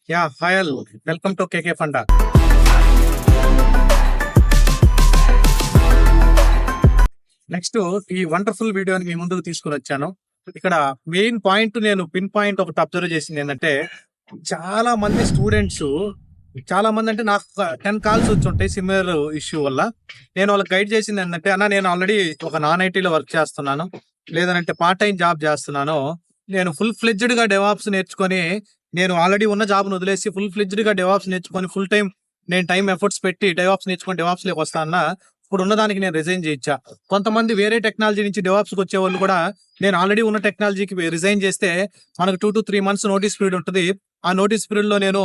Hi all. Welcome to KK funda. Next ఈ wonderful వీడియోని మీ ముందుకు తీసుకుని వచ్చాను. ఇక్కడ మెయిన్ పాయింట్ నేను పిన్ పాయింట్ ఒకటి అబ్జర్వ్ చేసింది ఏంటంటే, చాలా మంది స్టూడెంట్స్ చాలా మంది అంటే నాకు 10 కాల్స్ వచ్చి ఉంటాయి సిమిలర్ ఇష్యూ వల్ల. నేను వాళ్ళకి గైడ్ చేసింది ఏంటంటే, అన్న నేను ఆల్రెడీ ఒక నాన్ ఐటీలో వర్క్ చేస్తున్నాను, లేదంటే పార్ట్ టైం జాబ్ చేస్తున్నాను. నేను ఫుల్ ఫ్లెడ్జ్డ్ గా డెవాప్స్ నేర్చుకొని, నేను ఆల్రెడీ ఉన్న జాబ్ను వదిలేసి ఫుల్ ఫ్లెడ్జ్డ్ గా డెవాప్స్ నేర్చుకొని ఫుల్ టైం నేను టైం ఎఫర్ట్స్ పెట్టి డెవాప్స్ నేర్చుకొని డెవాప్స్ లోకి వస్తా అన్న. ఇప్పుడు ఉన్నదానికి నేను రిజైన్ చేయొచ్చా? కొంతమంది వేరే టెక్నాలజీ నుంచి డెవాప్స్ కి వచ్చే వాళ్ళు కూడా నేను ఆల్రెడీ ఉన్న టెక్నాలజీకి రిజైన్ చేస్తే మనకు 2 to 3 months నోటీస్ పీరియడ్ ఉంటుంది. ఆ నోటీస్ పీరియడ్ లో నేను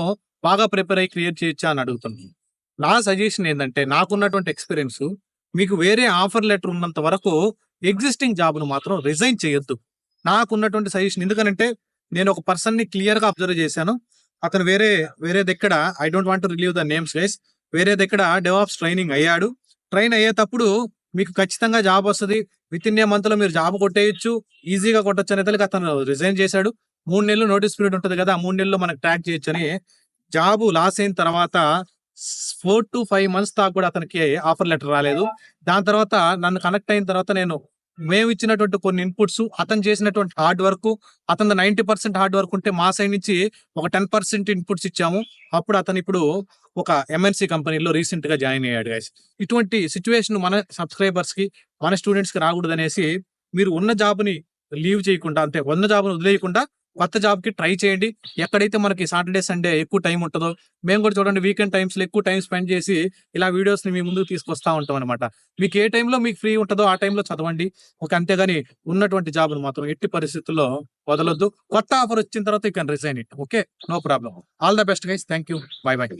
బాగా ప్రిపేర్ అయ్యి క్రియేట్ చేయొచ్చా అని అడుగుతున్నాను. నా సజెషన్ ఏంటంటే, నాకున్నటువంటి ఎక్స్పీరియన్స్, మీకు వేరే ఆఫర్ లెటర్ ఉన్నంత వరకు ఎగ్జిస్టింగ్ జాబ్ ను మాత్రం రిజైన్ చేయొద్దు. నాకున్నటువంటి సజెషన్. ఎందుకంటే నేను ఒక పర్సన్ ని క్లియర్ గా అబ్జర్వ్ చేశాను. అతను వేరే దగ్గర, I don't want to relieve the names guys, వేరే దగ్గర డెవాప్స్ ట్రైనింగ్ అయ్యాడు. ట్రైన్ అయ్యేటప్పుడు మీకు ఖచ్చితంగా జాబ్ వస్తుంది, విత్ ఇన్ ఏ మంత్ లో మీరు జాబ్ కొట్టేయచ్చు, ఈజీగా కొట్టొచ్చు అనే తలకి అతను రిజైన్ చేశాడు. 3 నెలలు నోటీస్ పీరియడ్ ఉంటుంది కదా, ఆ 3 నెలల్లో మనకు ట్రాక్ చేయొచ్చు అని జాబ్ లాస్ అయిన తర్వాత 4 to 5 months దాకా కూడా అతనికి ఆఫర్ లెటర్ రాలేదు. దాని తర్వాత నన్ను కనెక్ట్ అయిన తర్వాత మేము ఇచ్చినటువంటి కొన్ని ఇన్పుట్స్, అతను చేసినటువంటి హార్డ్ వర్క్, అతను 90% హార్డ్ వర్క్ ఉంటే మా సైడ్ నుంచి ఒక 10% ఇన్పుట్స్ ఇచ్చాము. అప్పుడు అతను ఇప్పుడు ఒక ఎంఎన్సీ కంపెనీలో రీసెంట్ గా జాయిన్ అయ్యాడు గైస్. ఇటువంటి సిచ్యువేషన్ మన సబ్స్క్రైబర్స్ కి, మన స్టూడెంట్స్ కి రాకూడదు అనేసి, మీరు ఉన్న జాబ్ ని లీవ్ చేయకుండా, అంటే ఉన్న జాబ్ ని వదిలేయకుండా కొత్త జాబ్ కి ట్రై చేయండి. ఎక్కడైతే మనకి సాటర్డే సండే ఎక్కువ టైం ఉంటుందో, మేము కూడా చూడండి వీకెండ్ టైమ్స్ లో ఎక్కువ టైం స్పెండ్ చేసి ఇలా వీడియోస్ ని మీ ముందుకు తీసుకొస్తా ఉంటాం అనమాట. మీకు ఏ టైంలో మీకు ఫ్రీ ఉంటుందో ఆ టైంలో చదవండి. అంతేగాని ఉన్నటువంటి జాబ్ మాత్రం ఎట్టి పరిస్థితుల్లో వదలొద్దు. కొత్త ఆఫర్ వచ్చిన తర్వాత you can resign it. Okay, no problem. All the best guys. Thank you. Bye by.